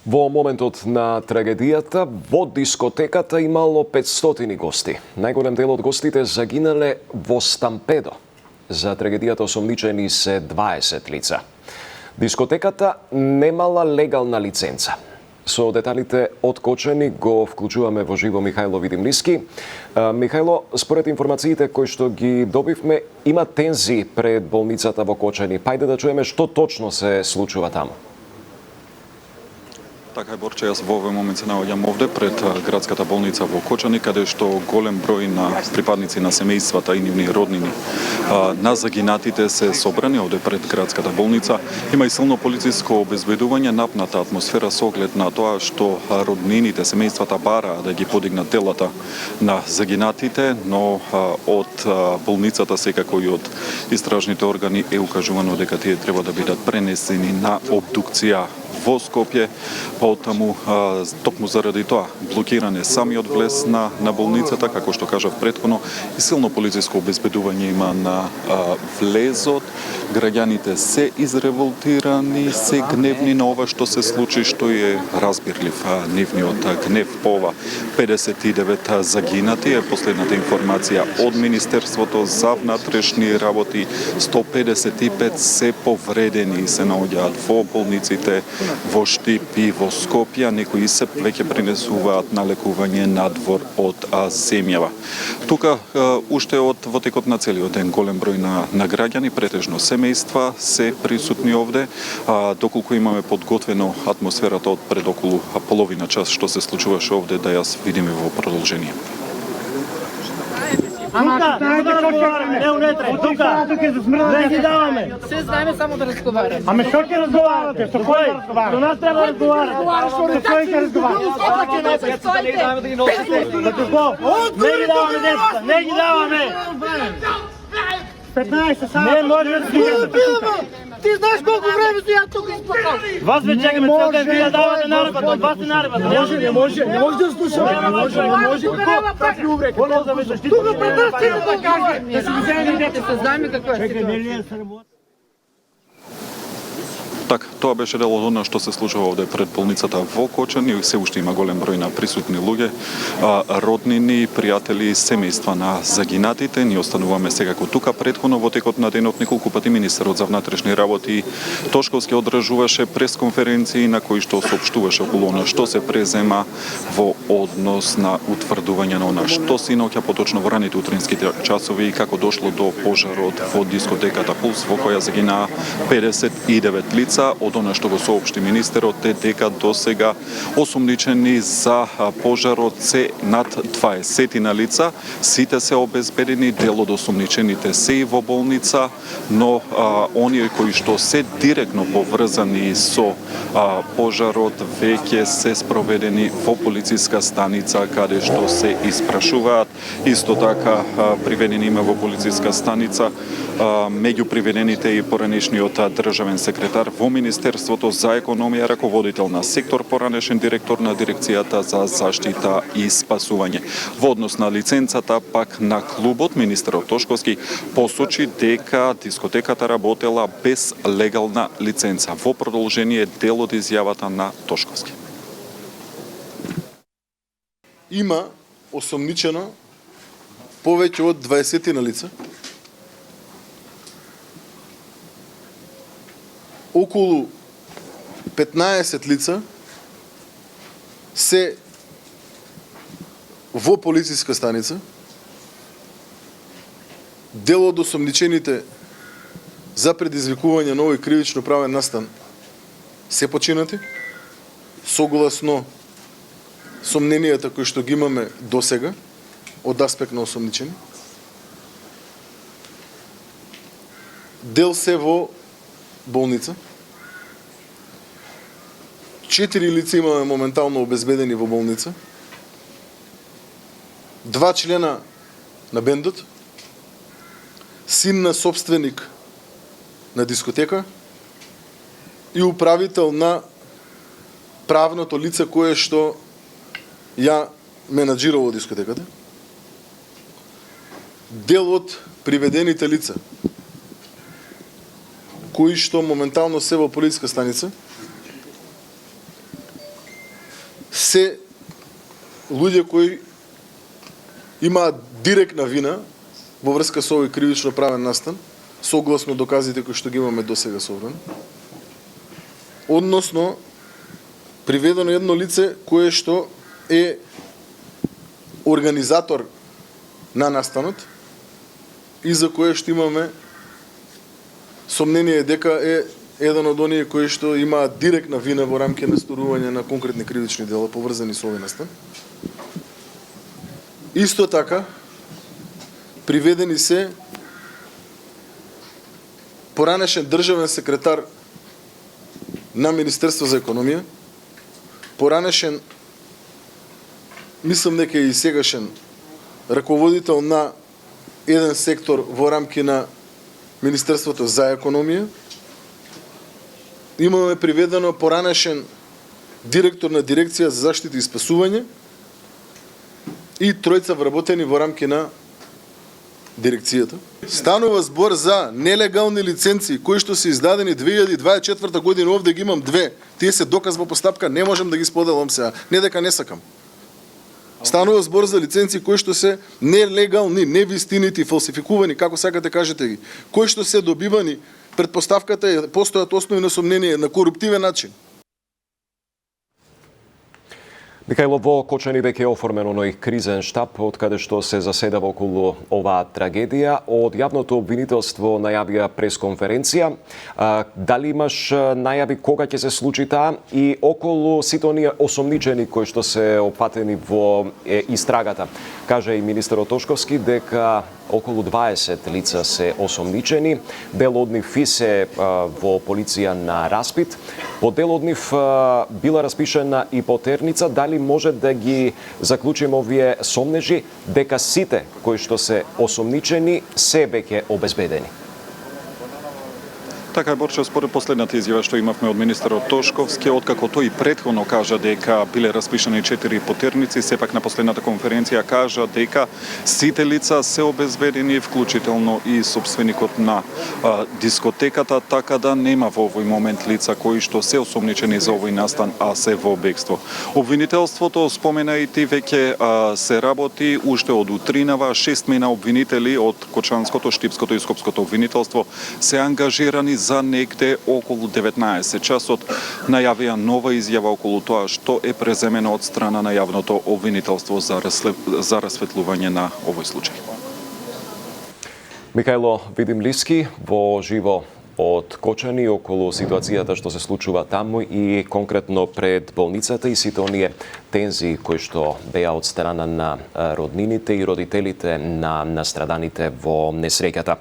Во моментот на трагедијата, во дискотеката имало 500 гости. Најголем дел од гостите загинале во стампедо. За трагедијата осомничени се 20 лица. Дискотеката немала легална лиценца. Со деталите од Кочани го вклучуваме во живо Михајло Видимлиски. Михајло, според информациите кои што ги добивме, има тензии пред болницата во Кочани. Пајде да чуеме што точно се случува таму. Така е, Борче, јас во овој момент се наоѓам овде пред градската болница во Кочани, каде што голем број на припадници на семејствата и нивни роднини на загинатите се собрани овде пред градската болница. Има и силно полициско обезбедување, напната атмосфера со оглед на тоа што роднините, семејствата бараа да ги подигнат телата на загинатите, но од болницата секако и од истражните органи е укажувано дека тие треба да бидат пренесени на обдукција во Скопје, потаму токму заради тоа блокиране самиот влез на болницата, како што кажав претходно, и силно полициско обезбедување има на влезот. Граѓаните се изреволтирани, се гневни на ова што се случи, што е разбирлив нивниот гнев по ова. 59 загинати е последната информација од Министерството за внатрешни работи, 155 се повредени и се наоѓаат во болниците во Штип и во Скопје, некои се веќе пренесуваат на лекување надвор од земјава. Тука уште во текот на целиот ден голем број на граѓани, претежно семејства, се присутни овде, доколку имаме подготвено атмосферата од пред околу половина час што се случуваше овде, да јас видим и во продолжение. Тука, не унетре, тука не ги даваме. Се знаеме само да разговараме. Аме што ќе разговарате? Со кој? Со нас треба да разговарате. Со кој ќе разговарате? Не ги даваме децата, не ги даваме. 15 сата. Не може да ги Ти знаеш колку време си ја тука испакал. Вас ве чекаме цел ден, вие давате наредба, од вас е наредба. Не може да слушаме. Не може. Какви увреки? Волам да ме заштити. Тука пред нас ти да каже. Да си вземе дете. Знаеме какво е. Чекай, не ли е срамота? Така, тоа беше дел од она што се случува овде пред болницата во Кочани. Се уште има голем број на присутни луѓе, роднини, пријатели, семејства на загинатите. Ние остануваме секако тука. Претходно во текот на денот неколку пати министерот за внатрешни работи Тошковски одржуваше пресконференции на кои што соопштуваше околу она што се презема во однос на утврдување на она што синоќа, поточно во раните утринските часови, и како дошло до пожарот во дискотеката Пулс, во која загинаа 59 лица. Од она што го соопшти министерот е дека досега осумничени за пожарот се над 20 на лица. Сите се обезбедени, дел од осумничените се и во болница, но оние кои што се директно поврзани со пожарот веќе се спроведени во полициска станица каде што се испрашуваат. Исто така приведени има во полициска станица меѓу приведените и поранешниот државен секретар во Министерството за економија, раководител на сектор, поранешен директор на дирекцијата за заштита и спасување. Во однос на лиценцата пак на клубот, министерот Тошковски посочи дека дискотеката работела без легална лиценца. Во продолжение дел од изјавата на Тошковски. Има осомничено повеќе од 20 на лица. Околу 15 лица се во полициска станица. Дел од осомничените за предизвикување на овој кривично правен настан се починати, согласно сомненијата кои што ги имаме досега од аспект на осомничени. Дел се во болница. 4 лица имаме моментално обезбедени во болница. 2 члена на бендот, син на собственик на дискотека и управител на правното лице кое што ја менаџирало дискотеката. Дел од приведените лица кои што моментално се во полициска станица се луѓе кои имаат директна вина во врска со овој кривично правен настан, согласно доказите кои што ги имаме досега собрани. Односно, приведено едно лице кое што е организатор на настанот и за кое што имаме сомнение дека е еден од оние кои што имаат директна вина во рамки на сторување на конкретни кривични дела поврзани со овој настан. Исто така, приведени се поранешен државен секретар на Министерство за економија, поранешен, мислам дека и сегашен раководител на еден сектор во рамки на Министерството за економија. Имаме приведено поранешен директор на дирекција за заштита и спасување и тројца вработени во рамки на дирекцијата. Станува збор за нелегални лиценци кои што се издадени 2024 година, овде ги имам две. Тие се доказ во постапка, не можам да ги споделам сега, не дека не сакам. Станува збор за лиценци кои што се нелегални, невистинити, фалсификувани, како сакате кажете ги, кои што се добивани, предпоставката е постојат основи на сомнение на коруптивен начин. Михајло, во Кочани веќе е оформен оној кризен штаб од каде што се заседава околу оваа трагедија. Од јавното обвинителство најавија пресконференција. Дали имаш најави кога ќе се случи таа и околу сите оние осомничени кои што се опатени во истрагата? Кажа и министерот Тошковски дека околу 20 лица се осомничени. Дел од нив се во полиција на распит. По дел од нив била распишена и потерница. Дали може да ги заклучиме овие сомнежи дека сите кои што се осомничени се веќе обезбедени? Така е, Борче, според последната изјава што имавме од министерот Тошковски, откако тој претходно кажа дека биле распишани 4 потерници, сепак на последната конференција кажа дека сите лица се обезбедени, вклучително и собственикот на дискотеката, така да нема во овој момент лица кои што се осомничени за овој настан, а се во бегство. Обвинителството, спомена и ти, веќе се работи уште од утринава. 6 мина обвинители од Кочанското, Штипското и Скопското обвинителство се ангажирани за негде околу 19 часот. Најавија нова изјава околу тоа што е преземено од страна на јавното обвинителство за расветлување на овој случај. Михајло Видимлиски во живо од Кочани околу ситуацијата што се случува таму и конкретно пред болницата и сите оние тензии кои што беа од страна на роднините и родителите на настраданите во несреќата.